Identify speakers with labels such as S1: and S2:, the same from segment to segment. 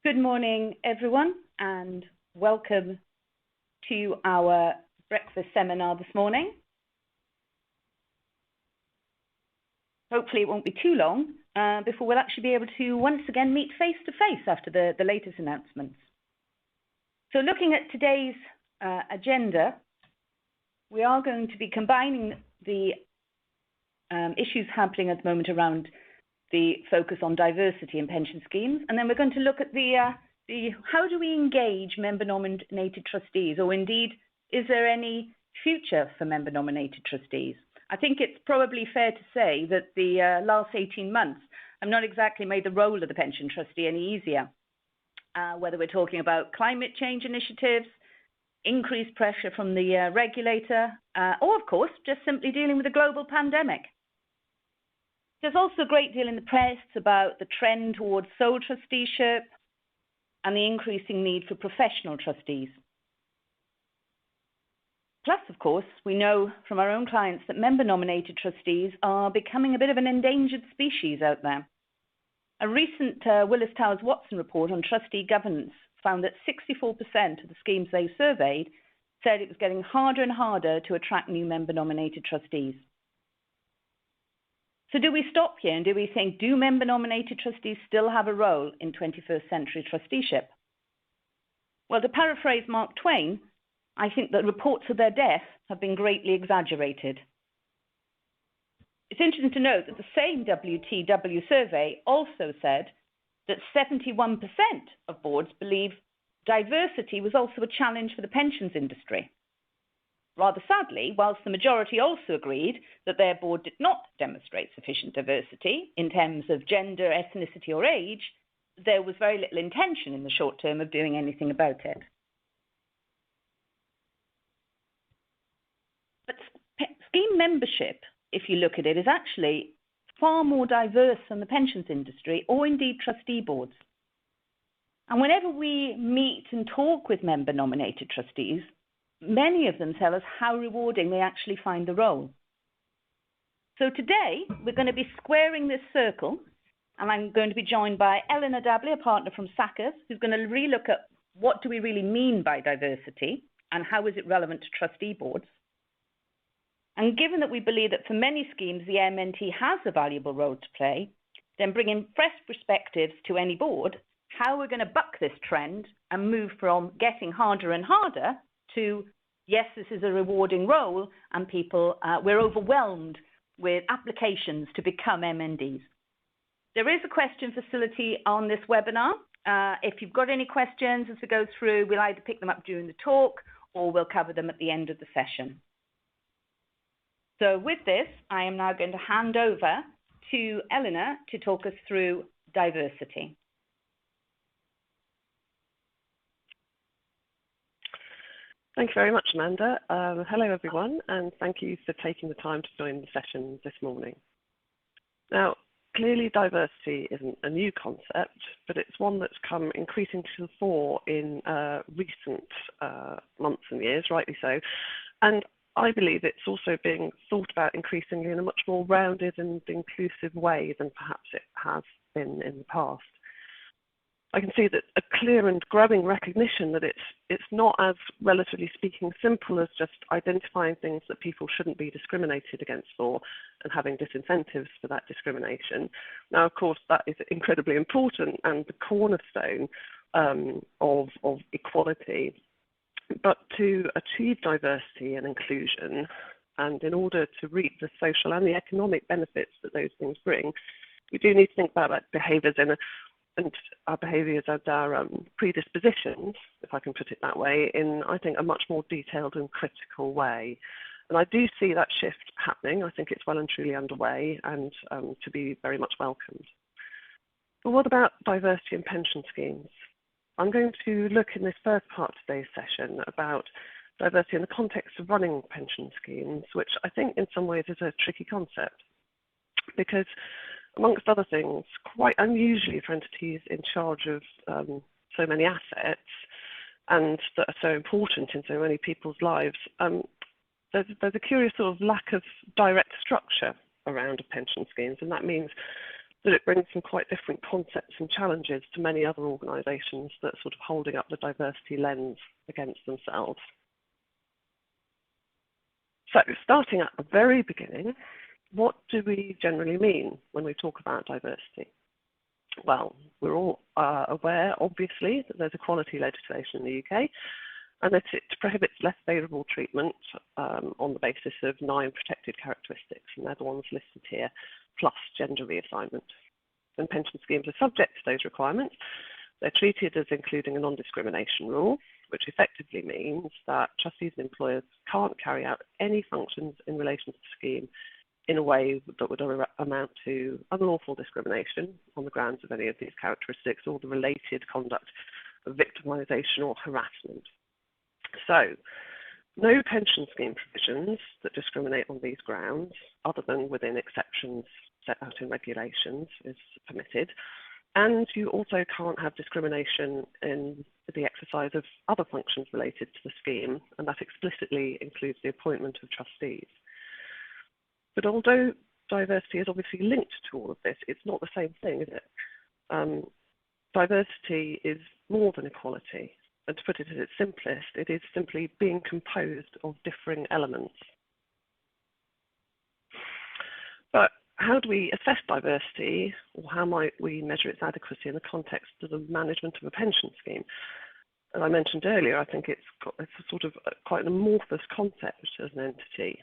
S1: Good morning, everyone, and welcome to our breakfast seminar this morning. Hopefully it won't be too long before we'll actually be able to once again meet face-to-face after the latest announcements. So looking at today's agenda, we are going to be combining the issues happening at the moment around the focus on diversity in pension schemes, and then we're going to look at the how do we engage member-nominated trustees, or indeed, is there any future for member-nominated trustees? I think it's probably fair to say that the last 18 months have not exactly made the role of the pension trustee any easier, whether we're talking about climate change initiatives, increased pressure from the regulator, or of course, just simply dealing with a global pandemic. There's also a great deal in the press about the trend towards sole trusteeship and the increasing need for professional trustees. Plus, of course, we know from our own clients that member-nominated trustees are becoming a bit of an endangered species out there. A recent Willis Towers Watson report on trustee governance found that 64% of the schemes they surveyed said it was getting harder and harder to attract new member-nominated trustees. So do we stop here and do we think, do member-nominated trustees still have a role in 21st century trusteeship? Well, to paraphrase Mark Twain, I think that reports of their death have been greatly exaggerated. It's interesting to note that the same WTW survey also said that 71% of boards believe diversity was also a challenge for the pensions industry. Rather sadly, whilst the majority also agreed that their board did not demonstrate sufficient diversity in terms of gender, ethnicity or age, there was very little intention in the short term of doing anything about it. But scheme membership, if you look at it, is actually far more diverse than the pensions industry or indeed trustee boards. And whenever we meet and talk with member-nominated trustees, many of them tell us how rewarding they actually find the role. So today, we're going to be squaring this circle, and I'm going to be joined by Eleanor Dabley, a partner from Sackers, who's going to relook at what do we really mean by diversity and how is it relevant to trustee boards. And given that we believe that for many schemes, the MNT has a valuable role to play, then bringing fresh perspectives to any board, how we're going to buck this trend and move from getting harder and harder to, yes, this is a rewarding role, and people, we're overwhelmed with applications to become MNDs. There is a question facility on this webinar. If you've got any questions as we go through, we'll either pick them up during the talk or we'll cover them at the end of the session. So with this, I am now going to hand over to Eleanor to talk us through diversity.
S2: Thank you very much, Amanda. Hello, everyone, and thank you for taking the time to join the session this morning. Now, clearly diversity isn't a new concept, but it's one that's come increasingly to the fore in recent months and years, rightly so. And I believe it's also being thought about increasingly in a much more rounded and inclusive way than perhaps it has been in the past. I can see that a clear and growing recognition that it's not as, relatively speaking, simple as just identifying things that people shouldn't be discriminated against for and having disincentives for that discrimination. Now, of course, that is incredibly important and the cornerstone of equality. But to achieve diversity and inclusion, and in order to reap the social and the economic benefits that those things bring, we do need to think about behaviours and our behaviours and our predispositions, if I can put it that way, in, I think, a much more detailed and critical way. And I do see that shift happening. I think it's well and truly underway and to be very much welcomed. But what about diversity in pension schemes? I'm going to look in this first part of today's session about diversity in the context of running pension schemes, which I think in some ways is a tricky concept because, amongst other things, quite unusually for entities in charge of so many assets and that are so important in so many people's lives, there's a curious sort of lack of direct structure around pension schemes, and that means that it brings some quite different concepts and challenges to many other organisations that are sort of holding up the diversity lens against themselves. So starting at the very beginning, what do we generally mean when we talk about diversity? Well, we're all aware, obviously, that there's equality legislation in the UK, and that it prohibits less favourable treatment on the basis of 9 protected characteristics, and they're the ones listed here, plus gender reassignment. When pension schemes are subject to those requirements, they're treated as including a non-discrimination rule, which effectively means that trustees and employers can't carry out any functions in relation to the scheme in a way that would amount to unlawful discrimination on the grounds of any of these characteristics or the related conduct of victimisation or harassment. So, no pension scheme provisions that discriminate on these grounds, other than within exceptions set out in regulations, is permitted. And you also can't have discrimination in the exercise of other functions related to the scheme, and that explicitly includes the appointment of trustees. But although diversity is obviously linked to all of this, it's not the same thing, is it? Diversity is more than equality. And to put it at its simplest, it is simply being composed of differing elements. But how do we assess diversity, or how might we measure its adequacy in the context of the management of a pension scheme? As I mentioned earlier, I think it's a sort of quite an amorphous concept as an entity.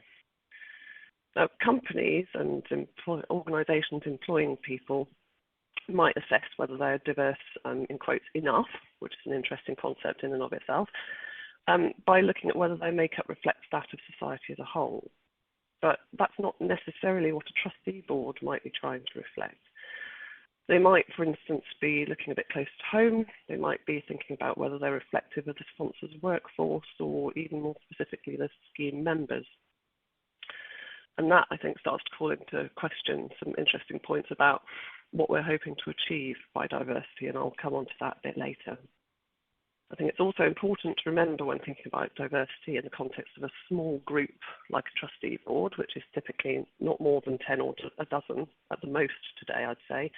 S2: Now, companies and organisations employing people might assess whether they're diverse, in quotes, enough, which is an interesting concept in and of itself, by looking at whether their makeup reflects that of society as a whole. But that's not necessarily what a trustee board might be trying to reflect. They might, for instance, be looking a bit close to home. They might be thinking about whether they're reflective of the sponsor's workforce or even more specifically the scheme members. And that, I think, starts to call into question some interesting points about what we're hoping to achieve by diversity, and I'll come on to that a bit later. I think it's also important to remember when thinking about diversity in the context of a small group like a trustee board, which is typically not more than 10 or a dozen at the most today, I'd say,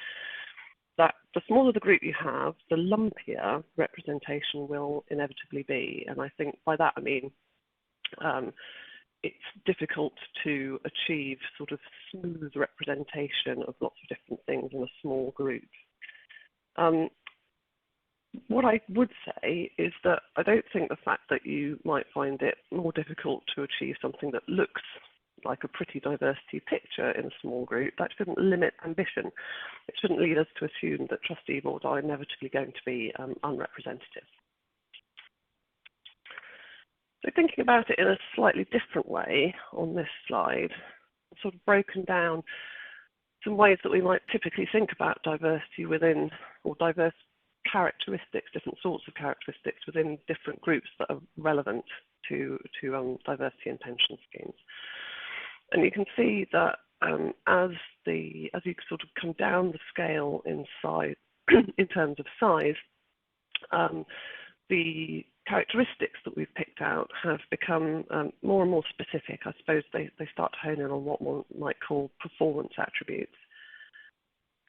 S2: that the smaller the group you have, the lumpier representation will inevitably be. And I think by that I mean it's difficult to achieve sort of smooth representation of lots of different things in a small group. What I would say is that I don't think the fact that you might find it more difficult to achieve something that looks like a pretty diversity picture in a small group, that shouldn't limit ambition. It shouldn't lead us to assume that trustee boards are inevitably going to be unrepresentative. So thinking about it in a slightly different way on this slide, I've sort of broken down some ways that we might typically think about diversity within, or diverse characteristics, different sorts of characteristics within different groups that are relevant to diversity in pension schemes. And you can see that as you sort of come down the scale in size, in terms of size, the characteristics that we've picked out have become more and more specific. I suppose they start to hone in on what one might call performance attributes.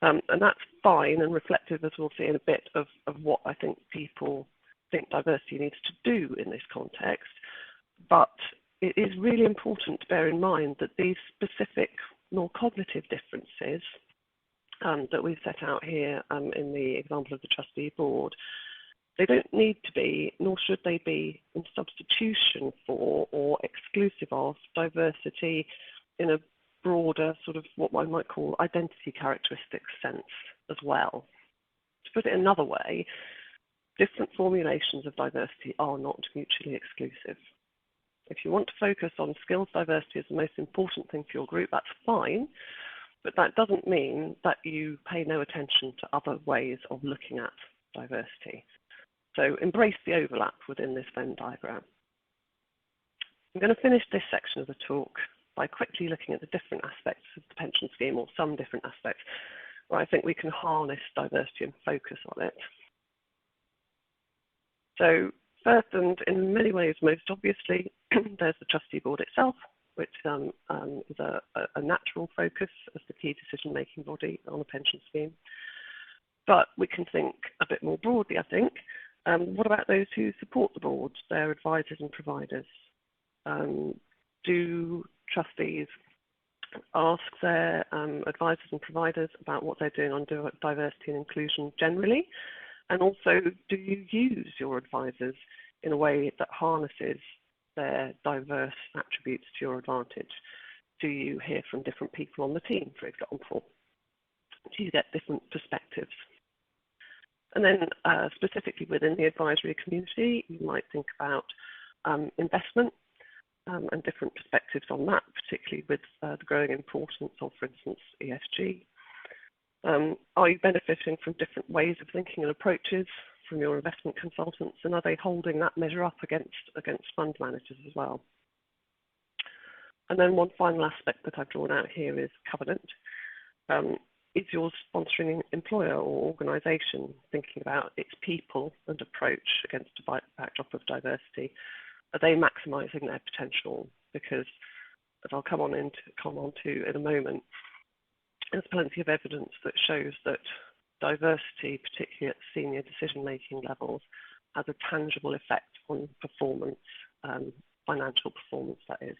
S2: And that's fine and reflective, as we'll see in a bit, of what I think people think diversity needs to do in this context. But it is really important to bear in mind that these specific, more cognitive differences that we've set out here in the example of the trustee board, they don't need to be, nor should they be, in substitution for or exclusive of diversity in a broader sort of what one might call identity characteristics sense as well. To put it another way, different formulations of diversity are not mutually exclusive. If you want to focus on skills diversity as the most important thing for your group, that's fine, but that doesn't mean that you pay no attention to other ways of looking at diversity. So embrace the overlap within this Venn diagram. I'm going to finish this section of the talk by quickly looking at the different aspects of the pension scheme, or some different aspects, where I think we can harness diversity and focus on it. So first, and in many ways most obviously, there's the trustee board itself, which is a natural focus as the key decision-making body on a pension scheme. But we can think a bit more broadly, I think. What about those who support the board, their advisors and providers? Do trustees ask their advisors and providers about what they're doing on diversity and inclusion generally? And also, do you use your advisors in a way that harnesses their diverse attributes to your advantage? Do you hear from different people on the team, for example? Do you get different perspectives? And then specifically within the advisory community, you might think about investment and different perspectives on that, particularly with the growing importance of, for instance, ESG. Are you benefiting from different ways of thinking and approaches from your investment consultants, and are they holding that measure up against fund managers as well? And then one final aspect that I've drawn out here is covenant. Is your sponsoring employer or organisation thinking about its people and approach against a backdrop of diversity? Are they maximising their potential? Because, as I'll come on to in a moment, there's plenty of evidence that shows that diversity, particularly at senior decision-making levels, has a tangible effect on performance, financial performance, that is.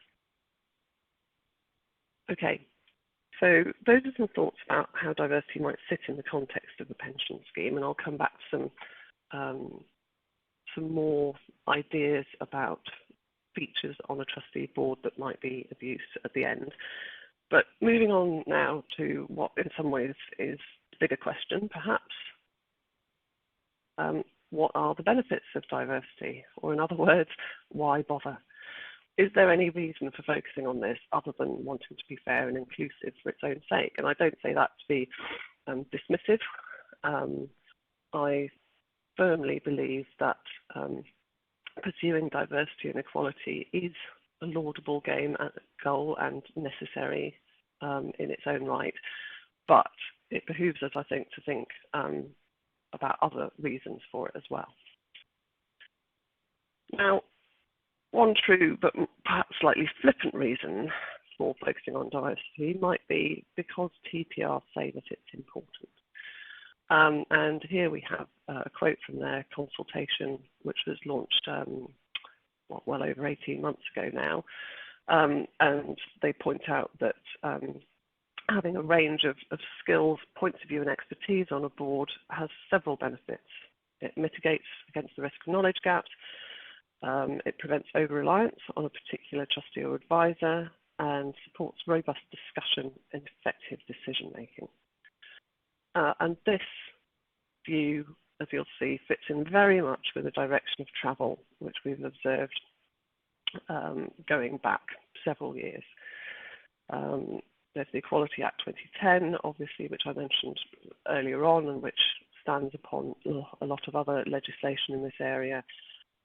S2: Okay, so those are some thoughts about how diversity might sit in the context of a pension scheme, and I'll come back to some more ideas about features on a trustee board that might be of use at the end. But moving on now to what in some ways is the bigger question, perhaps. What are the benefits of diversity? Or in other words, why bother? Is there any reason for focusing on this other than wanting to be fair and inclusive for its own sake? And I don't say that to be dismissive. I firmly believe that pursuing diversity and equality is a laudable goal and necessary in its own right, but it behooves us, I think, to think about other reasons for it as well. Now, one true but perhaps slightly flippant reason for focusing on diversity might be because TPR say that it's important. And here we have a quote from their consultation, which was launched well over 18 months ago now. And they point out that having a range of skills, points of view and expertise on a board has several benefits. It mitigates against the risk of knowledge gaps. It prevents over-reliance on a particular trustee or advisor and supports robust discussion and effective decision-making. And this view, as you'll see, fits in very much with the direction of travel which we've observed going back several years. There's the Equality Act 2010, obviously, which I mentioned earlier on, and which stands upon a lot of other legislation in this area.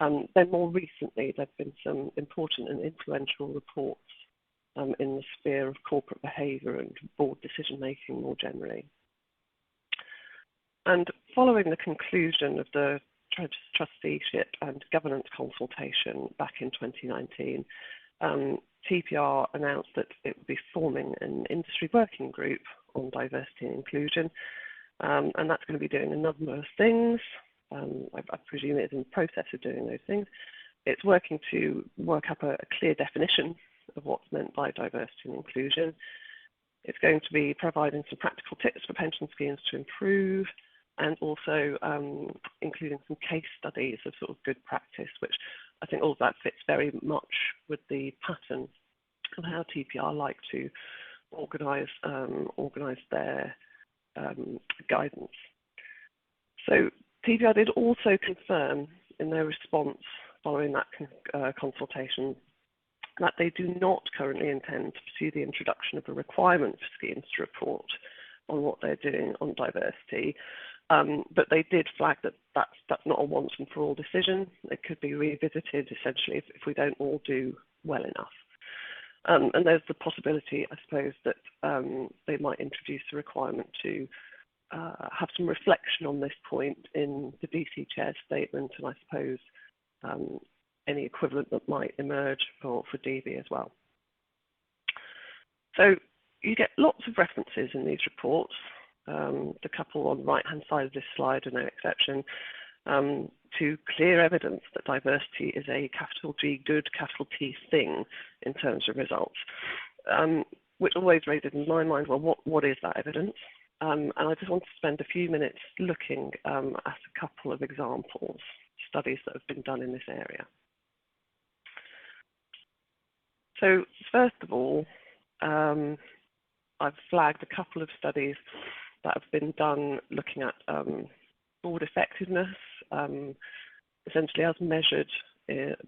S2: Then more recently, there have been some important and influential reports in the sphere of corporate behaviour and board decision-making more generally. And following the conclusion of the trusteeship and governance consultation back in 2019, TPR announced that it would be forming an industry working group on diversity and inclusion, and that's going to be doing a number of things. I presume it's in the process of doing those things. It's working to work up a clear definition of what's meant by diversity and inclusion. It's going to be providing some practical tips for pension schemes to improve, and also including some case studies of sort of good practice, which I think all of that fits very much with the pattern of how TPR like to organise their guidance. So TPR did also confirm in their response following that consultation that they do not currently intend to pursue the introduction of a requirement for schemes to report on what they're doing on diversity. But they did flag that that's not a once and for all decision. It could be revisited essentially if we don't all do well enough. And there's the possibility, I suppose, that they might introduce a requirement to have some reflection on this point in the DC Chair's statement, and I suppose any equivalent that might emerge for DB as well. So you get lots of references in these reports. The couple on the right-hand side of this slide are no exception, to clear evidence that diversity is a capital G good, capital T thing in terms of results, which always raises in my mind, well, what is that evidence? And I just want to spend a few minutes looking at a couple of examples, studies that have been done in this area. So first of all, I've flagged a couple of studies that have been done looking at board effectiveness, essentially as measured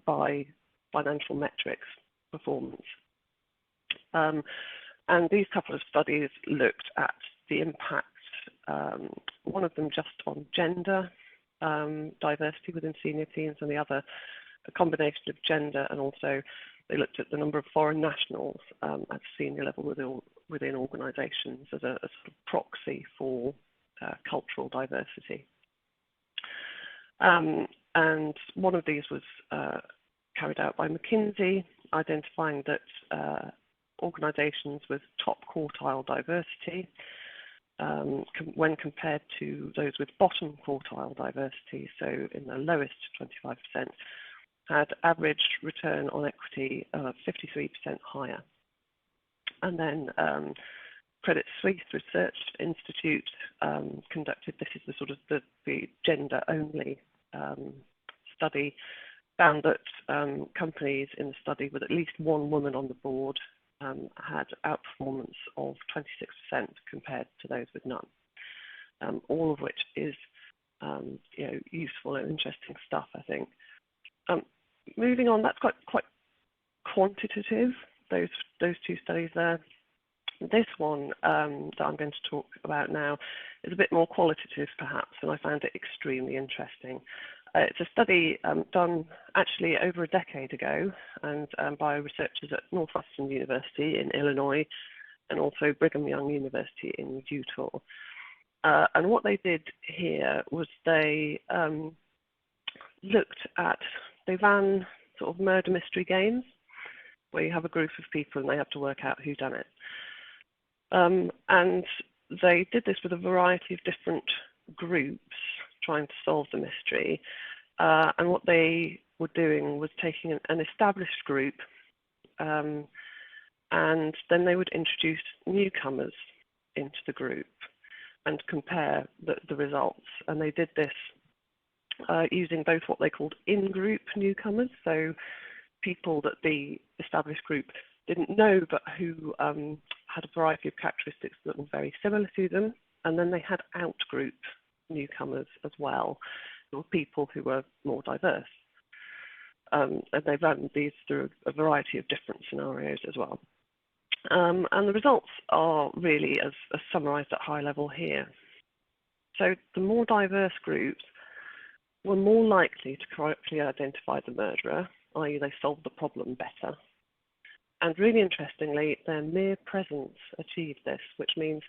S2: by financial metrics performance. And these couple of studies looked at the impact, one of them just on gender diversity within senior teams, and the other a combination of gender, and also they looked at the number of foreign nationals at senior level within organisations as a sort of proxy for cultural diversity. And one of these was carried out by McKinsey, identifying that organisations with top quartile diversity, when compared to those with bottom quartile diversity, so in the lowest 25%, had average return on equity of 53% higher. And then Credit Suisse Research Institute conducted, this is the sort of the gender-only study, found that companies in the study with at least one woman on the board had outperformance of 26% compared to those with none, all of which is useful and interesting stuff, I think. Moving on, that's quite quantitative, those two studies there. This one that I'm going to talk about now is a bit more qualitative, perhaps, and I found it extremely interesting. It's a study done actually over a decade ago, and by researchers at Northwestern University in Illinois, and also Brigham Young University in Utah. And what they did here was they they ran sort of murder mystery games, where you have a group of people and they have to work out who done it. And they did this with a variety of different groups trying to solve the mystery. And what they were doing was taking an established group, and then they would introduce newcomers into the group and compare the results. And they did this using both what they called in-group newcomers, so people that the established group didn't know, but who had a variety of characteristics that were very similar to them. And then they had out-group newcomers as well, who were people who were more diverse. And they ran these through a variety of different scenarios as well. And the results are really as summarised at high level here. So the more diverse groups were more likely to correctly identify the murderer, i.e. they solved the problem better. And really interestingly, their mere presence achieved this, which means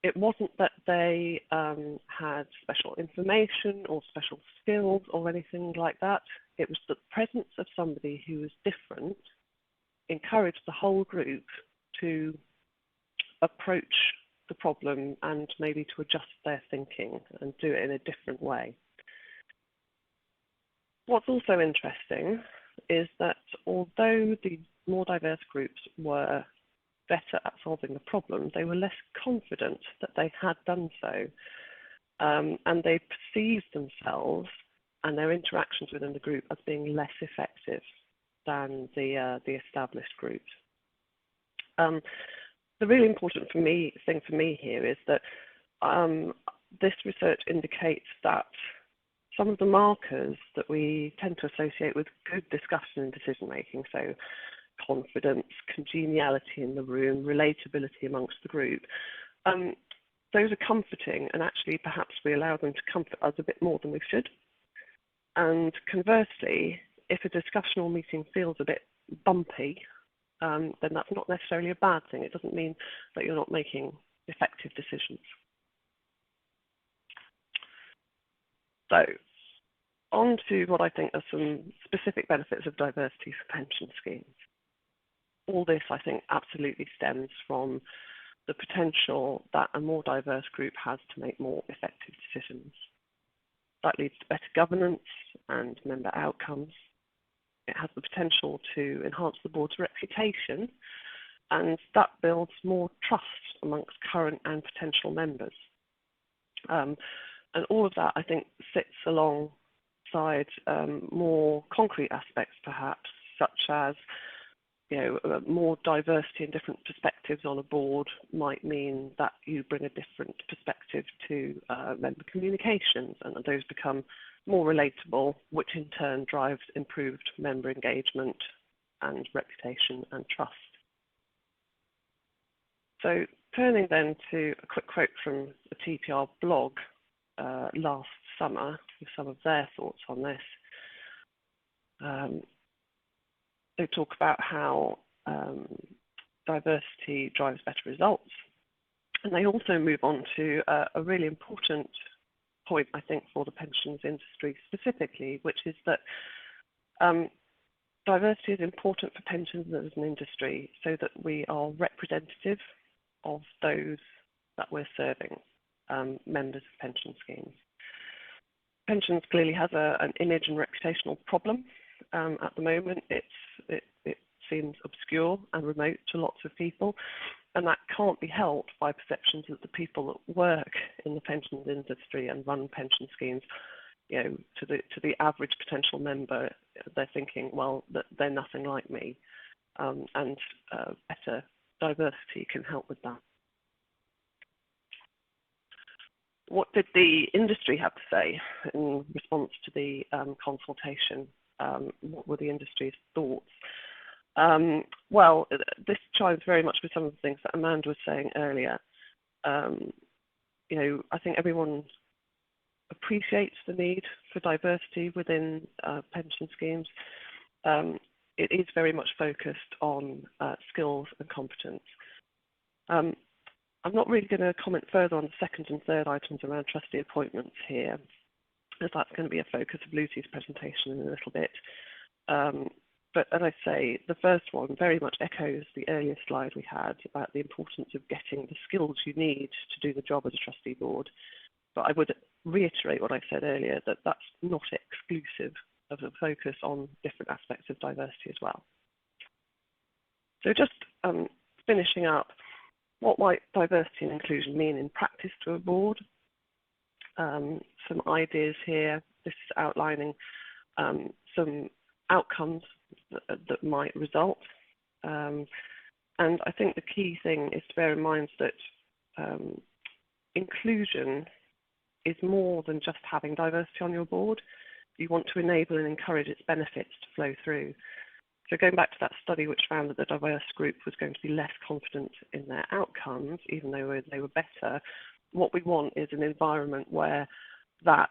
S2: it wasn't that they had special information or special skills or anything like that. It was the presence of somebody who was different encouraged the whole group to approach the problem and maybe to adjust their thinking and do it in a different way. What's also interesting is that although the more diverse groups were better at solving the problem, they were less confident that they had done so. And they perceived themselves and their interactions within the group as being less effective than the established groups. The really important thing for me here is that this research indicates that some of the markers that we tend to associate with good discussion and decision making, so confidence, congeniality in the room, relatability amongst the group, those are comforting, and actually perhaps we allow them to comfort us a bit more than we should. And conversely, if a discussion or meeting feels a bit bumpy, then that's not necessarily a bad thing. It doesn't mean that you're not making effective decisions. So, on to what I think are some specific benefits of diversity for pension schemes. all this, I think, absolutely stems from the potential that a more diverse group has to make more effective decisions. That leads to better governance and member outcomes. It has the potential to enhance the board's reputation, and that builds more trust amongst current and potential members. And all of that, I think, sits alongside more concrete aspects, perhaps, such as more diversity and different perspectives on a board might mean that you bring a different perspective to member communications, and those become more relatable, which in turn drives improved member engagement and reputation and trust. So turning then to a quick quote from the TPR blog last summer with some of their thoughts on this. They talk about how diversity drives better results. And they also move on to a really important point, I think, for the pensions industry specifically, which is that diversity is important for pensions as an industry so that we are representative of those that we're serving, members of pension schemes. Pensions clearly has an image and reputational problem. At the moment, it seems obscure and remote to lots of people, and that can't be helped by perceptions that the people that work in the pensions industry and run pension schemes, to the average potential member, they're thinking, well, that they're nothing like me, and better diversity can help with that. What did the industry have to say in response to the consultation? What were the industry's thoughts? Well, this chimes very much with some of the things that Amanda was saying earlier. I think everyone appreciates the need for diversity within pension schemes. It is very much focused on skills and competence. I'm not really going to comment further on the second and third items around trustee appointments here, as that's going to be a focus of Lucy's presentation in a little bit. But as I say, the first one very much echoes the earlier slide we had about the importance of getting the skills you need to do the job as a trustee board. But I would reiterate what I said earlier, that that's not exclusive of a focus on different aspects of diversity as well. So just finishing up, what might diversity and inclusion mean in practice to a board? Some ideas here. This is outlining some outcomes that might result. And I think the key thing is to bear in mind that inclusion is more than just having diversity on your board. You want to enable and encourage its benefits to flow through. So going back to that study which found that the diverse group was going to be less confident in their outcomes, even though they were better, what we want is an environment where that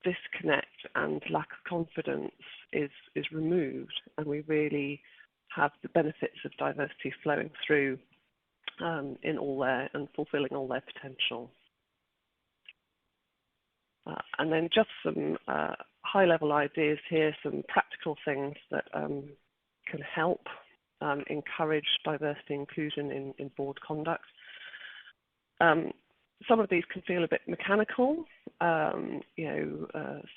S2: disconnect and lack of confidence is removed, and we really have the benefits of diversity flowing through in all their and fulfilling all their potential. And then just some high-level ideas here, some practical things that can help encourage diversity and inclusion in board conduct. Some of these can feel a bit mechanical,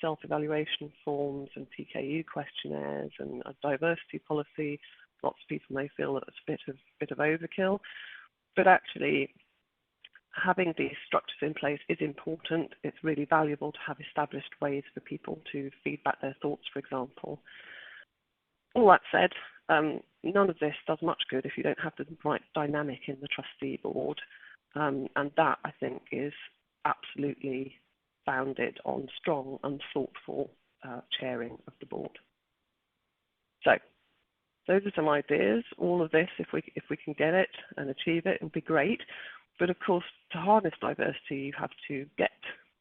S2: self-evaluation forms and PKU questionnaires and a diversity policy. Lots of people may feel that it's a bit of overkill, but actually having these structures in place is important. It's really valuable to have established ways for people to feedback their thoughts, for example. All that said, none of this does much good if you don't have the right dynamic in the trustee board. And that, I think, is absolutely founded on strong and thoughtful chairing of the board. So those are some ideas. All of this, if we can get it and achieve it, it would be great. But of course, to harness diversity, you have to get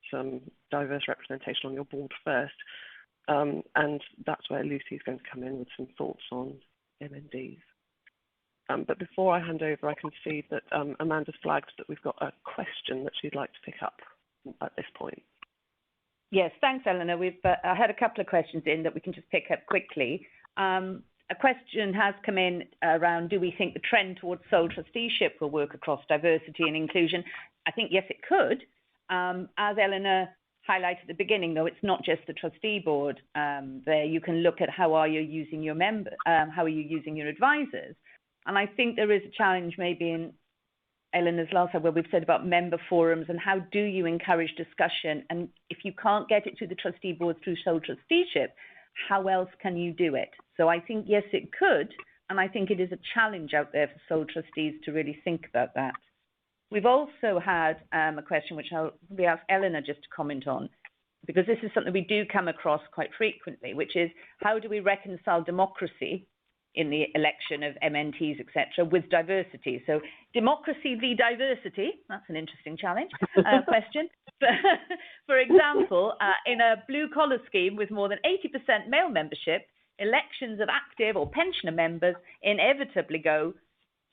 S2: some diverse representation on your board first. And that's where Lucy is going to come in with some thoughts on MNDs. But before I hand over, I can see that Amanda's flagged that we've got a question that she'd like to pick up at this point.
S1: Yes, thanks, Eleanor. I had a couple of questions in that we can just pick up quickly. a question has come in around, do we think the trend towards sole trusteeship will work across diversity and inclusion? I think, yes, it could. As Eleanor highlighted at the beginning, though, it's not just the trustee board. There you can look at how are you using your how are you using your advisors. And I think there is a challenge maybe in Eleanor's last slide where we've said about member forums and how do you encourage discussion. And if you can't get it to the trustee board through sole trusteeship, how else can you do it? So I think, yes, it could. And I think it is a challenge out there for sole trustees to really think about that. We've also had a question which I'll probably ask Eleanor just to comment on, because this is something we do come across quite frequently, which is how do we reconcile democracy in the election of MNTs, etc., with diversity? So democracy v diversity, that's an interesting challenge question. For example, in a blue-collar scheme with more than 80% male membership, elections of active or pensioner members inevitably go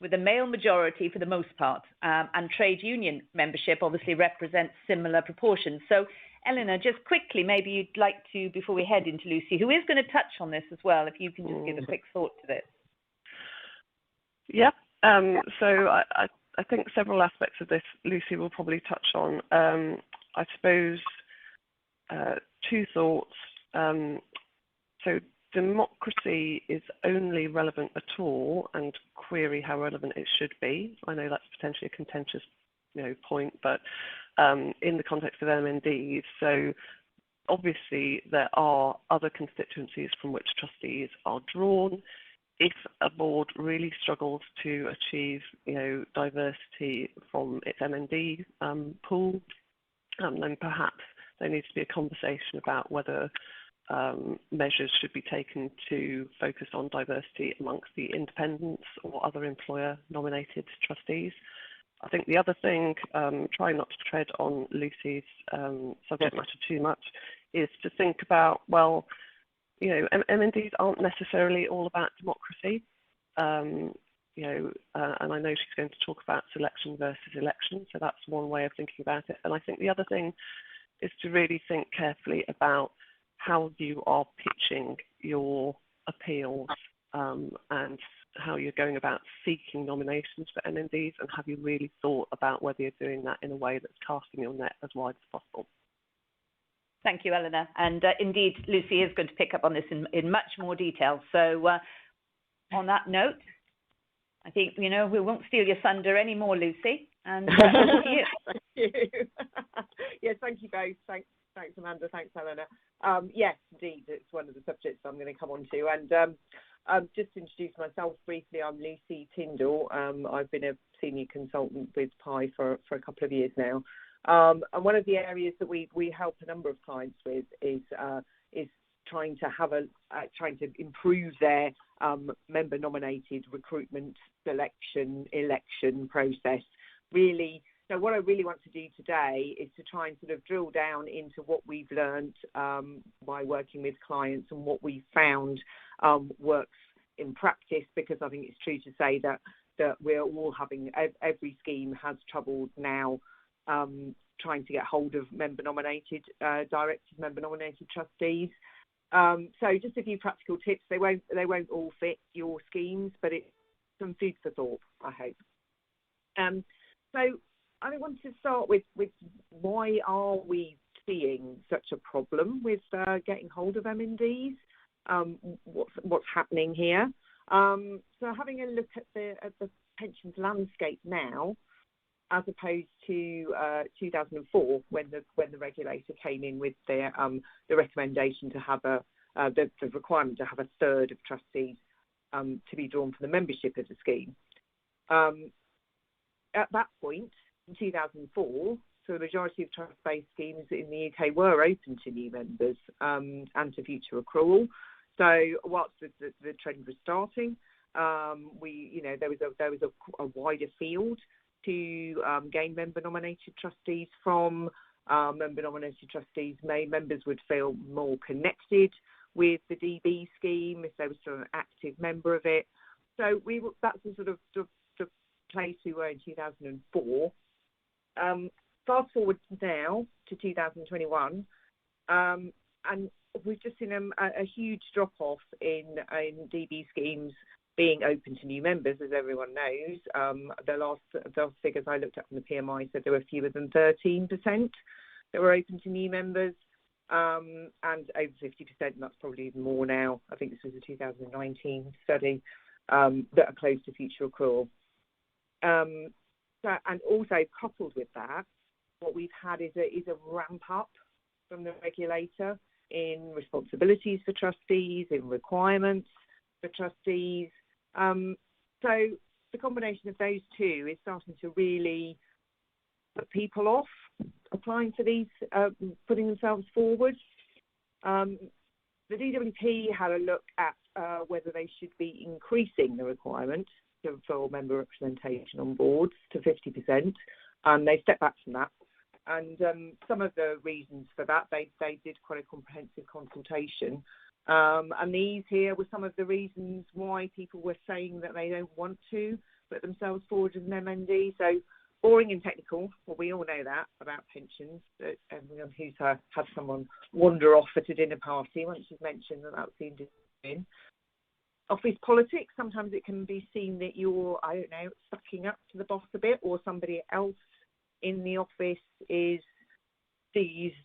S1: with a male majority for the most part, and trade union membership obviously represents similar proportions. So, Eleanor, just quickly, maybe you'd like to, before we head into Lucy, who is going to touch on this as well, if you can just give a quick thought to this.
S2: Yeah, so I think several aspects of this Lucy will probably touch on. I suppose two thoughts. So democracy is only relevant at all, and query how relevant it should be. I know that's potentially a contentious, point, but in the context of MNDs, so obviously there are other constituencies from which trustees are drawn. If a board really struggles to achieve, diversity from its MND pool, then perhaps there needs to be a conversation about whether measures should be taken to focus on diversity amongst the independents or other employer-nominated trustees. I think the other thing, trying not to tread on Lucy's subject matter too much, is to think about, well, MNDs aren't necessarily all about democracy, and I know she's going to talk about selection versus election, so that's one way of thinking about it. And I think the other thing is to really think carefully about how you are pitching your appeals and how you're going about seeking nominations for MNDs, and have you really thought about whether you're doing that in a way that's casting your net as wide as possible.
S1: Thank you, Eleanor. And indeed, Lucy is going to pick up on this in much more detail. So on that note, I think, we won't steal your thunder anymore, Lucy. And over to you.
S3: Thank you. Yes, thank you both. Thanks, Amanda. Thanks, Eleanor. Yes, indeed, it's one of the subjects I'm going to come on to. And just to introduce myself briefly, I'm Lucy Tyndall. I've been a senior consultant with PI for a couple of years now. And one of the areas that we help a number of clients with is trying to improve their member-nominated recruitment, selection, election process. Really, so what I really want to do today is to try and sort of drill down into what we've learned by working with clients and what we found works in practice, because I think it's true to say that we're all having, every scheme has trouble now trying to get hold of member-nominated directors, member-nominated trustees. So just a few practical tips. They won't all fit your schemes, but it's some food for thought, I hope. So I want to start with why are we seeing such a problem with getting hold of MNDs? What's happening here? So having a look at the pensions landscape now, as opposed to 2004, when the regulator came in with the recommendation to have the requirement to have a third of trustees to be drawn from the membership of the scheme. At that point, in 2004, so the majority of trust-based schemes in the UK were open to new members and to future accrual. So whilst the trend was starting, there was a wider field to gain member-nominated trustees from. Member-nominated trustees members would feel more connected with the DB scheme if they were still an active member of it. So that's the sort of the place we were in 2004. Fast forward now to 2021, and we've just seen a huge drop-off in DB schemes being open to new members, as everyone knows. The last figures I looked at from the PMI said there were fewer than 13% that were open to new members, and over 50%, and that's probably even more now. I think this was a 2019 study, that are closed to future accrual. And also coupled with that, what we've had is a ramp up from the regulator in responsibilities for trustees, in requirements for trustees. So the combination of those two is starting to really put people off applying for these, putting themselves forward. The DWP had a look at whether they should be increasing the requirement for member representation on boards to 50%, and they stepped back from that. And some of the reasons for that, they did quite a comprehensive consultation. And these here were some of the reasons why people were saying that they don't want to put themselves forward as an MND. So boring and technical, well, we all know that about pensions. Everyone who's had someone wander off at a dinner party once you've mentioned that seemed in. Office politics, sometimes it can be seen that you're, I don't know, sucking up to the boss a bit, or somebody else in the office sees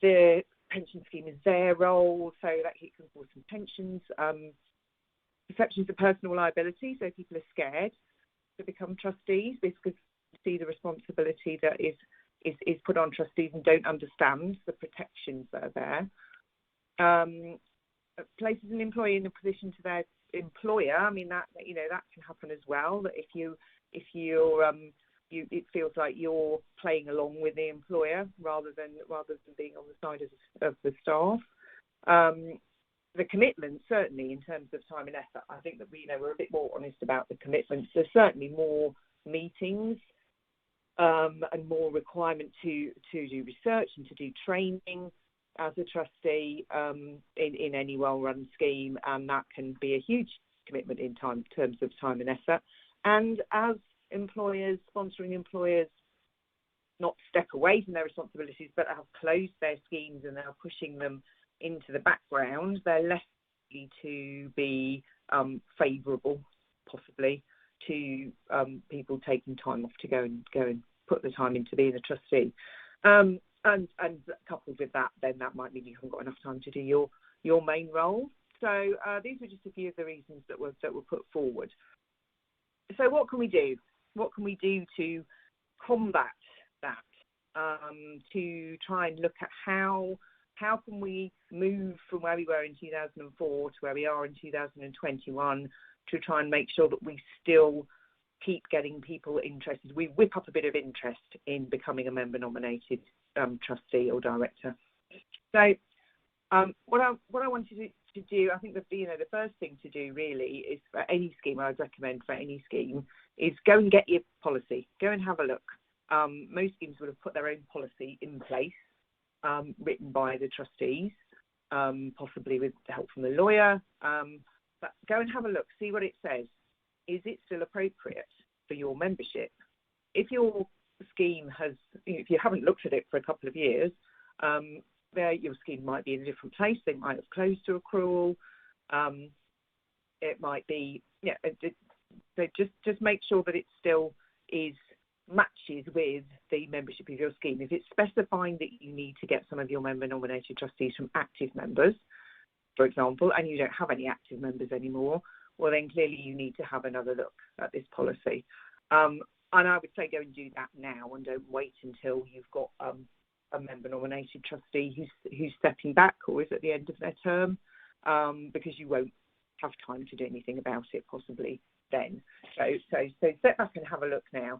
S3: the pension scheme as their role, so that it can cause some tensions. Perceptions of personal liability, so people are scared to become trustees because they see the responsibility that is put on trustees and don't understand the protections that are there. Places an employee in a position to their employer. I mean, that can happen as well. That if it feels like you're playing along with the employer rather than being on the side of the staff. The commitment, certainly in terms of time and effort, I think that we're a bit more honest about the commitments. There's certainly more meetings and more requirement to do research and to do training as a trustee in any well-run scheme, and that can be a huge commitment in terms of time and effort. And as employers, sponsoring employers, not step away from their responsibilities, but have closed their schemes and are pushing them into the background, they're less likely to be favourable, possibly, to people taking time off to go and put the time into being a trustee. And coupled with that, then that might mean you haven't got enough time to do your main role. So these were just a few of the reasons that were put forward. So what can we do? What can we do to combat that? To try and look at how can we move from where we were in 2004 to where we are in 2021 to try and make sure that we still keep getting people interested. We whip up a bit of interest in becoming a member-nominated trustee or director. So what I wanted to do, I think that the first thing to do really is for any scheme, I'd recommend for any scheme, is go and get your policy. Go and have a look. Most schemes would have put their own policy in place, written by the trustees, possibly with help from the lawyer. But go and have a look, see what it says. Is it still appropriate for your membership? If your scheme if you haven't looked at it for a couple of years, your scheme might be in a different place. They might have closed to accrual. It might be, so just make sure that it still matches with the membership of your scheme. If it's specifying that you need to get some of your member-nominated trustees from active members, for example, and you don't have any active members anymore, well, then clearly you need to have another look at this policy. And I would say go and do that now and don't wait until you've got a member-nominated trustee who's stepping back or is at the end of their term, because you won't have time to do anything about it possibly then. So step back and have a look now.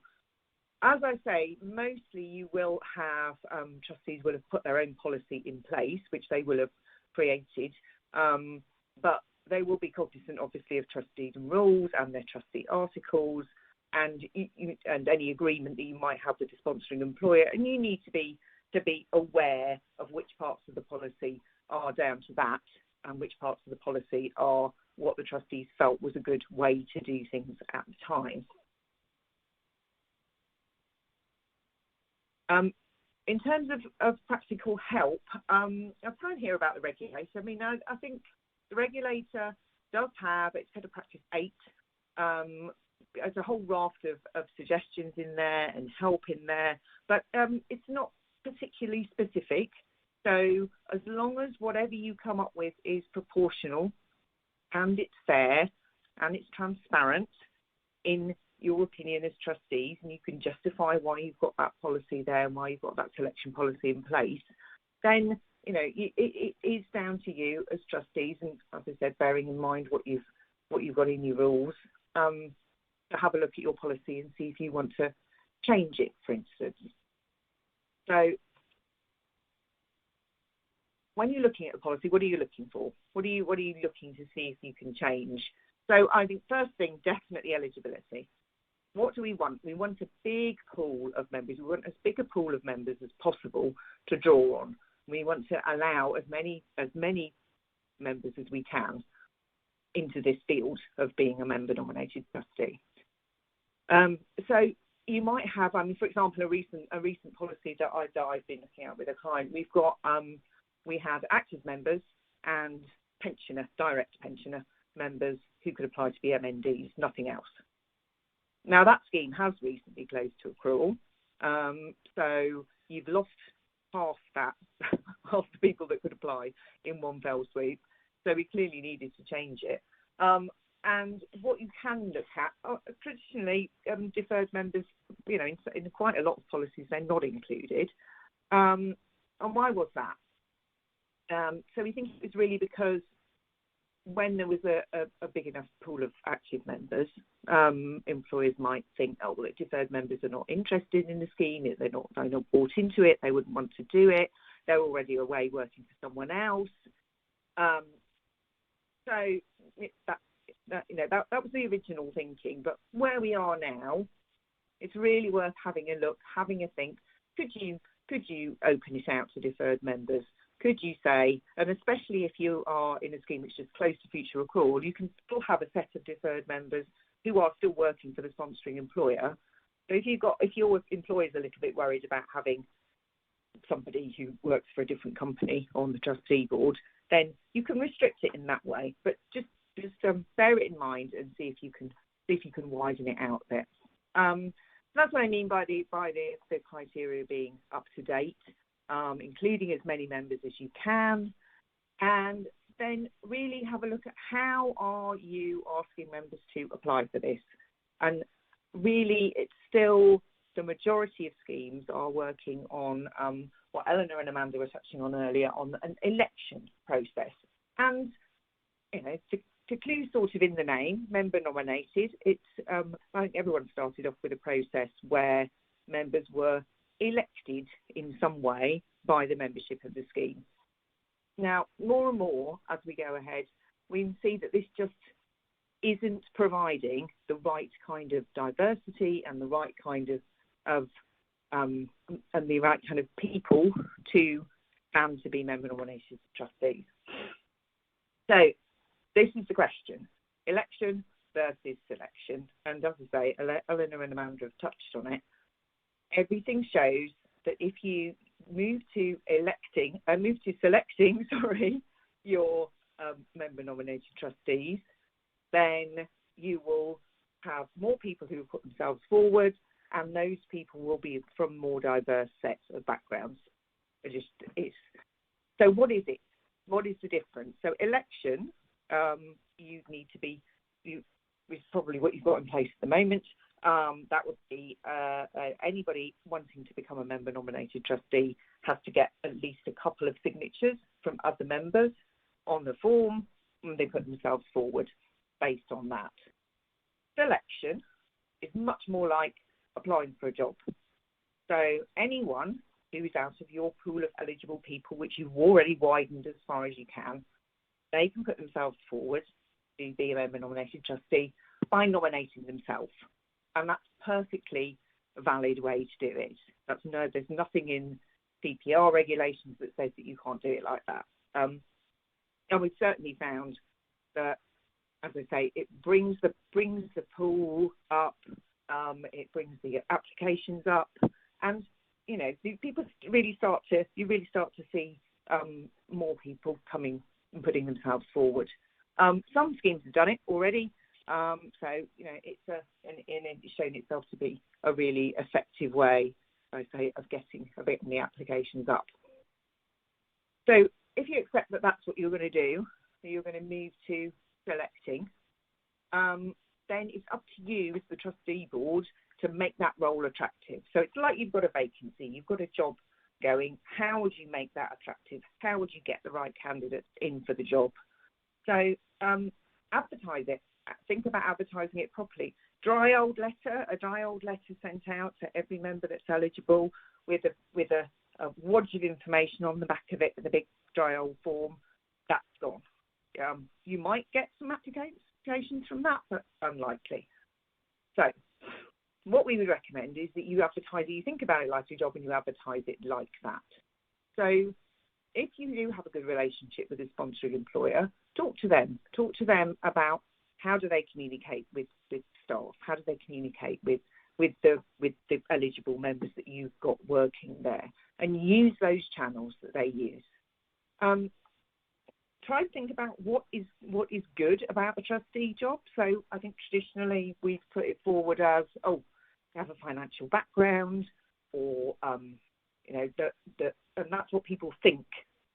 S3: As I say, mostly you will have trustees will have put their own policy in place, which they will have created, but they will be cognizant, obviously, of trustees and rules and their trustee articles and any agreement that you might have with the sponsoring employer. And you need to be aware of which parts of the policy are down to that and which parts of the policy are what the trustees felt was a good way to do things at the time. in terms of practical help, I'll try and hear about the regulator. I mean, I think the regulator does have, it's Code of Practice 8, there's a whole raft of suggestions in there and help in there, but it's not particularly specific. So as long as whatever you come up with is proportional and it's fair and it's transparent in your opinion as trustees, and you can justify why you've got that policy there and why you've got that selection policy in place, then it is down to you as trustees, and as I said, bearing in mind what you've got in your rules, to have a look at your policy and see if you want to change it, for instance. So when you're looking at a policy, what are you looking for? What are you looking to see if you can change? So I think first thing, definitely eligibility. What do we want? We want a big pool of members. We want as big a pool of members as possible to draw on. We want to allow as many members as we can into this field of being a member-nominated trustee. So you might have, I mean, for example, a recent policy that I've been looking at with a client. We've got we had active members and direct pensioner members who could apply to be MNDs, nothing else. Now that scheme has recently closed to accrual, so you've lost half the people that could apply in one fell swoop. So we clearly needed to change it. And what you can look at, traditionally, deferred members, in quite a lot of policies, they're not included. And why was that? So we think it was really because when there was a big enough pool of active members, employers might think, oh, well, deferred members are not interested in the scheme, they're not bought into it, they wouldn't want to do it, they're already away working for someone else. So that was the original thinking. But where we are now, it's really worth having a look, having a think. Could you open it out to deferred members? Could you say, and especially if you are in a scheme which is close to future accrual, you can still have a set of deferred members who are still working for the sponsoring employer. So if your employer is a little bit worried about having somebody who works for a different company on the trustee board, then you can restrict it in that way. But just bear it in mind and see if you can widen it out a bit. So that's what I mean by the criteria being up to date. Including as many members as you can, and then really have a look at how are you asking members to apply for this. And really, it's still the majority of schemes are working on what Eleanor and Amanda were touching on earlier, on an election process. And to clue sort of in the name, member nominated, it's I think everyone started off with a process where members were elected in some way by the membership of the scheme. Now, more and more as we go ahead, we see that this just isn't providing the right kind of diversity and the right kind of the right kind of people to stand to be member nominated trustees. So this is the question: election versus selection. And as I say, Eleanor and Amanda have touched on it. Everything shows that if you move to selecting your member-nominated trustees, then you will have more people who put themselves forward, and those people will be from more diverse sets of backgrounds. So what is it? What is the difference? So election, you need to be, is probably what you've got in place at the moment. That would be anybody wanting to become a member-nominated trustee has to get at least a couple of signatures from other members on the form, and they put themselves forward based on that. Selection is much more like applying for a job. So anyone who is out of your pool of eligible people, which you've already widened as far as you can, they can put themselves forward to be a member-nominated trustee by nominating themselves. And that's perfectly a valid way to do it. There's nothing in CPR regulations that says that you can't do it like that. And we've certainly found that, as I say, it brings the pool up, it brings the applications up, and people really start to see more people coming and putting themselves forward. Some schemes have done it already, so it's shown itself to be a really effective way, I say, of getting the applications up. So if you accept that that's what you're going to do, so you're going to move to selecting, then it's up to you as the trustee board to make that role attractive. So it's like you've got a vacancy, you've got a job going. How would you make that attractive? How would you get the right candidates in for the job? So advertise it. Think about advertising it properly. A dry old letter sent out to every member that's eligible with a wodge of information on the back of it with a big dry old form. That's gone. You might get some applications from that, but unlikely. So what we would recommend is that you advertise it, you think about it like your job and you advertise it like that. So if you do have a good relationship with a sponsoring employer, talk to them about how do they communicate with staff, how do they communicate with the eligible members that you've got working there, and use those channels that they use. Try and think about what is good about the trustee job. So I think traditionally we've put it forward as, they have a financial background, or and that's what people think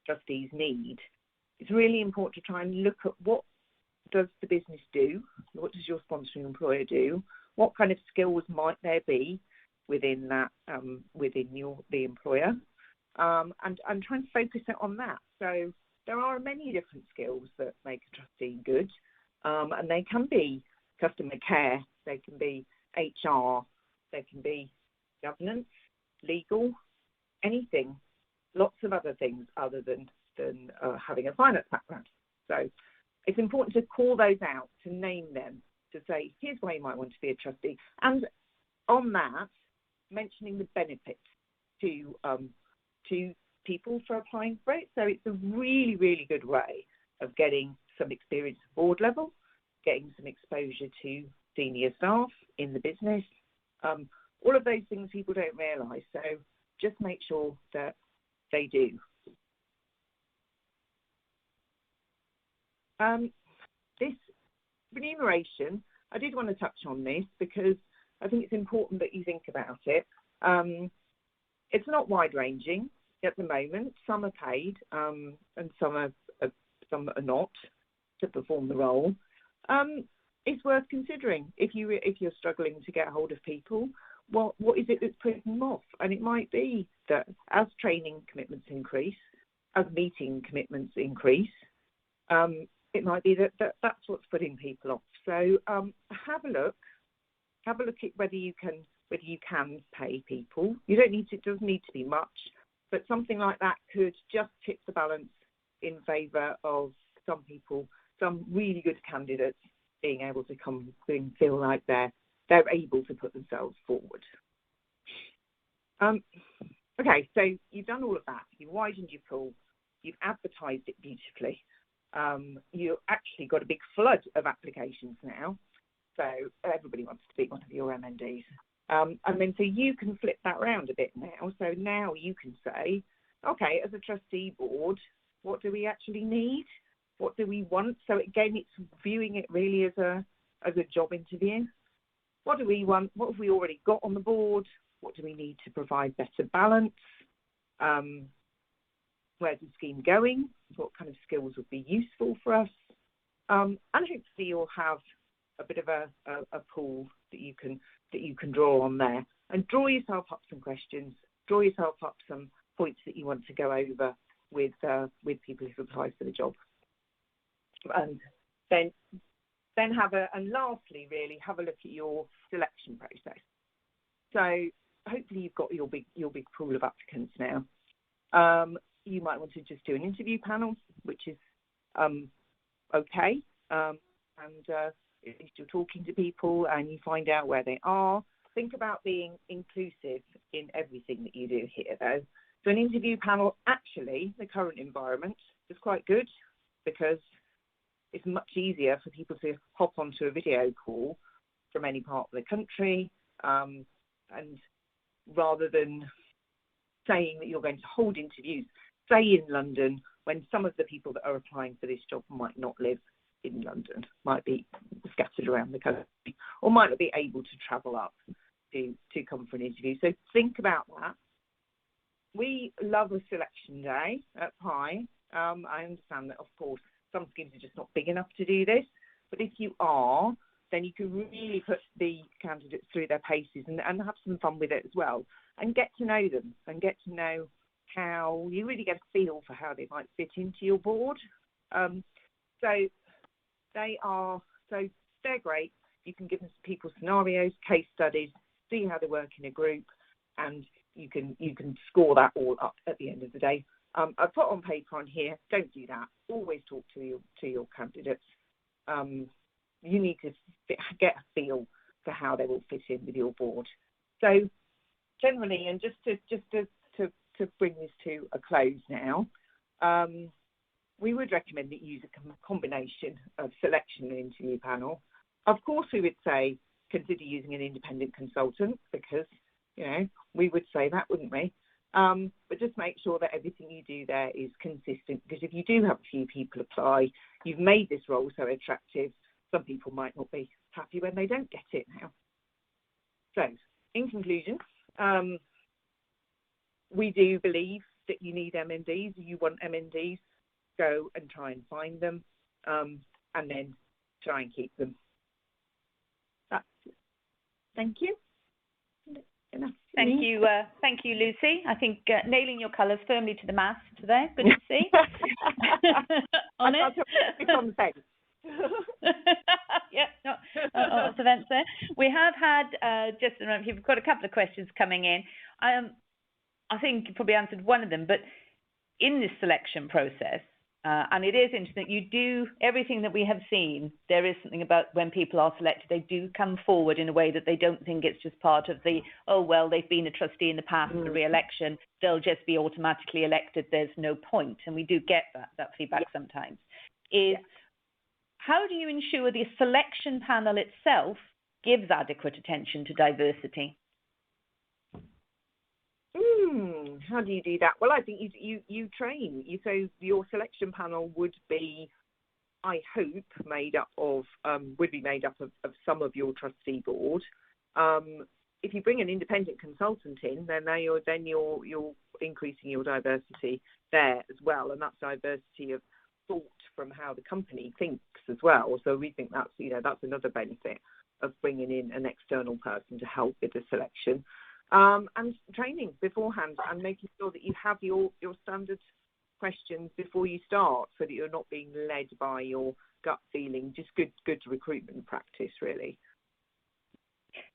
S3: trustees need. It's really important to try and look at what does the business do, what does your sponsoring employer do, what kind of skills might there be within that within the employer, and try and focus it on that. So there are many different skills that make a trustee good, and they can be customer care, they can be HR, they can be governance, legal, anything, lots of other things other than having a finance background. So it's important to call those out, to name them, to say, here's why you might want to be a trustee. And on that, mentioning the benefits to people for applying for it. So it's a really, really good way of getting some experience at board level, getting some exposure to senior staff in the business. All of those things people don't realise. So just make sure that they do. This remuneration, I did want to touch on this because I think it's important that you think about it. It's not wide-ranging at the moment. Some are paid and some are not to perform the role. It's worth considering if you're struggling to get hold of people. What is it that's putting them off? And it might be that as training commitments increase, as meeting commitments increase, it might be that's what's putting people off. So have a look at whether you can pay people. It doesn't need to be much, but something like that could just tip the balance in favour of some people, some really good candidates being able to come and feel like they're able to put themselves forward. Okay, so you've done all of that. You've widened your pool. You've advertised it beautifully. You've actually got a big flood of applications now. So everybody wants to be one of your MNDs. And then so you can flip that around a bit now. So now you can say, okay, as a trustee board, what do we actually need? What do we want? So again, it's viewing it really as a job interview. What do we want? What have we already got on the board? What do we need to provide better balance? Where's the scheme going? What kind of skills would be useful for us? And hopefully you'll have a bit of a pool that you can draw on there, and draw yourself up some questions, draw yourself up some points that you want to go over with people who've applied for the job, and then lastly, really have a look at your selection process. So hopefully you've got your big pool of applicants now. You might want to just do an interview panel, which is okay, and at least you're talking to people and you find out where they are. Think about being inclusive in everything that you do here, though. So an interview panel, actually, the current environment is quite good because it's much easier for people to hop onto a video call from any part of the country, and rather than saying that you're going to hold interviews, say in London, when some of the people that are applying for this job might not live in London, might be scattered around the country, or might not be able to travel up to come for an interview. So think about that. We love a selection day at PI. I understand that, of course, some schemes are just not big enough to do this, but if you are, then you can really put the candidates through their paces and have some fun with it as well, and get to know them and get to know how you really get a feel for how they might fit into your board. So they're great. You can give them people scenarios, case studies, see how they work in a group, and you can score that all up at the end of the day. I put on paper on here, don't do that. Always talk to your candidates. You need to get a feel for how they will fit in with your board. So generally, and just to bring this to a close now, we would recommend that you use a combination of selection and interview panel. Of course, we would say consider using an independent consultant, because, we would say that, wouldn't we? But just make sure that everything you do there is consistent, because if you do have a few people apply, you've made this role so attractive, some people might not be happy when they don't get it now. So, in conclusion, we do believe that you need MNDs. You want MNDs, go and try and find them, and then try and keep them. Thank you. Enough.
S1: Thank you, Lucy. I think nailing your colours firmly to the mast there. Good to see. On it.
S3: It's on the fence.
S1: Yeah, no, the fence there. We have had you've got a couple of questions coming in. I think you probably answered one of them, but in this selection process, and it is interesting, you do everything that we have seen. There is something about when people are selected, they do come forward in a way that they don't think it's just part of the, oh, well, they've been a trustee in the past for re-election, they'll just be automatically elected, there's no point. And we do get that feedback sometimes. How do you ensure the selection panel itself gives adequate attention to diversity?
S3: How do you do that? Well, I think you train. So your selection panel would be, I hope, made up of some of your trustee board. If you bring an independent consultant in, then you're increasing your diversity there as well, and that's diversity of thought from how the company thinks as well. So we think that's another benefit of bringing in an external person to help with the selection. And training beforehand, and making sure that you have your standard questions before you start, so that you're not being led by your gut feeling. Just good recruitment practice, really.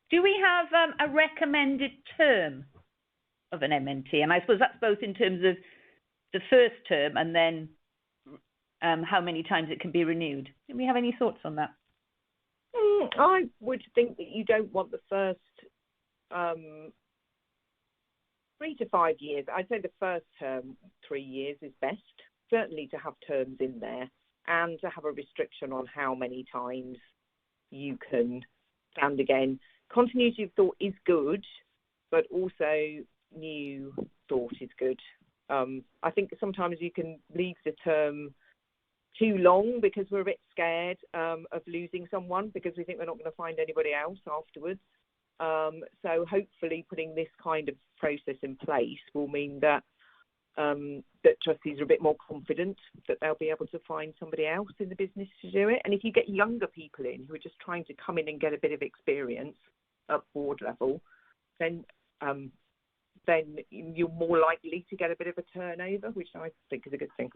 S1: Do we have a recommended term of an MNT? And I suppose that's both in terms of the first term and then how many times it can be renewed. Do we have any thoughts on that?
S3: I would think that you don't want the first 3 to 5 years. I'd say the first term, 3 years is best, certainly to have terms in there, and to have a restriction on how many times you can stand again. Continuity of thought is good, but also new thought is good. I think sometimes you can leave the term too long because we're a bit scared of losing someone, because we think we're not going to find anybody else afterwards. So hopefully putting this kind of process in place will mean that that trustees are a bit more confident that they'll be able to find somebody else in the business to do it. And if you get younger people in who are just trying to come in and get a bit of experience at board level, then you're more likely to get a bit of a turnover, which I think is a good thing.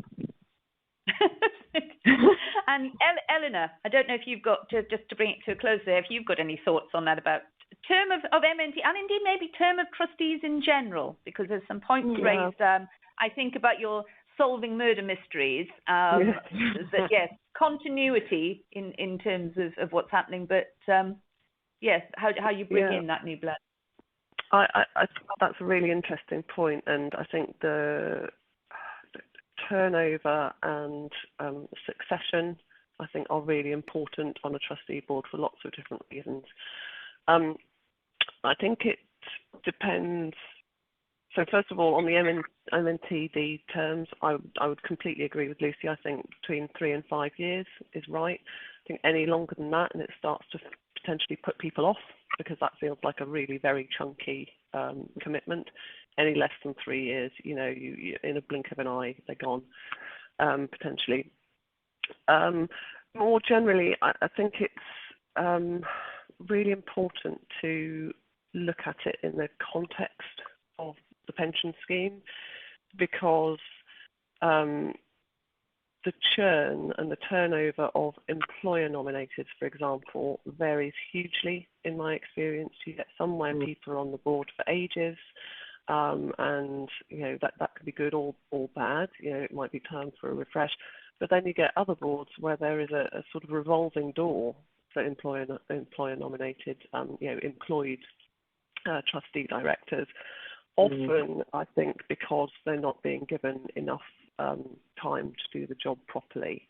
S1: And Eleanor, I don't know if you've got, just to bring it to a close there, if you've got any thoughts on that about term of MNT, and indeed maybe term of trustees in general, because there's some points raised. I think about your solving murder mysteries, that yes, continuity in terms of what's happening, but yes, how you bring in that new blood.
S2: I that's a really interesting point, and I think the turnover and succession, I think, are really important on a trustee board for lots of different reasons. I think it depends So first of all, on the MNTD terms, I would completely agree with Lucy. I think between 3 and 5 years is right. I think any longer than that, and it starts to potentially put people off, because that feels like a really very chunky commitment. Any less than 3 years, you know, you in a blink of an eye, they're gone, potentially. More generally, I think it's really important to look at it in the context of the pension scheme, because the churn and the turnover of employer nominated, for example, varies hugely in my experience. You get some where people are on the board for ages, and you know that could be good or bad. You know, it might be time for a refresh. But then you get other boards where there is a sort of revolving door for employer nominated, you know, employed trustee directors. Often, I think, because they're not being given enough time to do the job properly,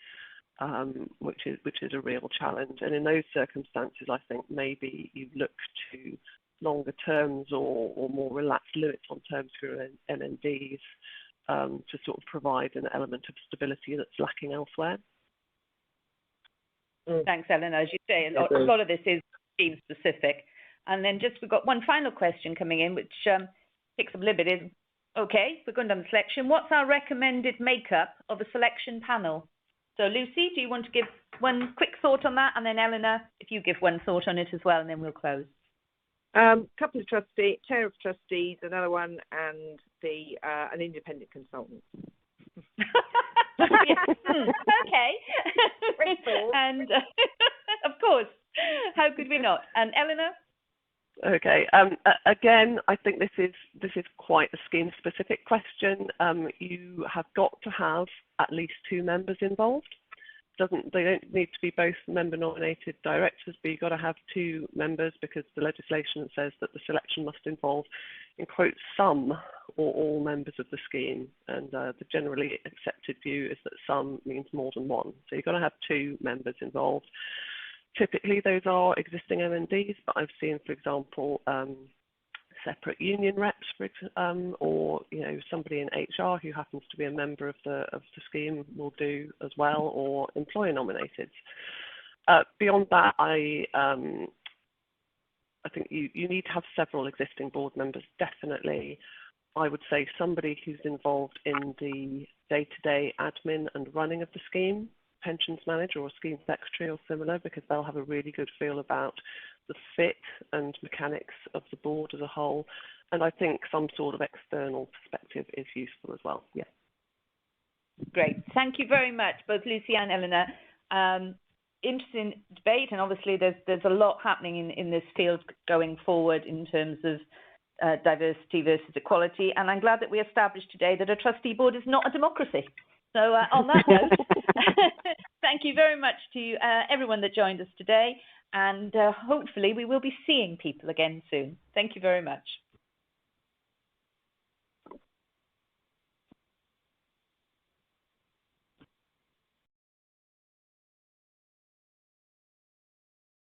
S2: which is a real challenge. And in those circumstances, I think maybe you look to longer terms or more relaxed limits on terms for MNDs to sort of provide an element of stability that's lacking elsewhere.
S1: Thanks, Eleanor. As you say, a lot of this is scheme specific. And then we've got one final question coming in, which picks up a little bit. Is okay, we're going down the selection. What's our recommended makeup of a selection panel? So, Lucy, do you want to give one quick thought on that? And then, Eleanor, if you give one thought on it as well, and then we'll close.
S3: Couple of trustees, chair of trustees, another one, and an independent consultant.
S1: Okay. And of course, how could we not? And Eleanor?
S2: Okay. Again, I think this is quite a scheme-specific question. You have got to have at least 2 members involved. They don't need to be both member-nominated directors, but you've got to have 2 members, because the legislation says that the selection must involve, in quotes, some or all members of the scheme. And the generally accepted view is that some means more than one. So you've got to have 2 members involved. Typically, those are existing MNDs, but I've seen, for example, separate union reps, or you know, somebody in HR who happens to be a member of the scheme will do as well, or employer nominated. Beyond that, I think you need to have several existing board members. Definitely, I would say somebody who's involved in the day-to-day admin and running of the scheme, pensions manager or scheme secretary or similar, because they'll have a really good feel about the fit and mechanics of the board as a whole. And I think some sort of external perspective is useful as well. Yeah.
S1: Great. Thank you very much, both Lucy and Eleanor. Interesting debate, and obviously there's a lot happening in this field going forward in terms of diversity versus equality. And I'm glad that we established today that a trustee board is not a democracy. So on that note, thank you very much to everyone that joined us today. And hopefully we will be seeing people again soon. Thank you very much.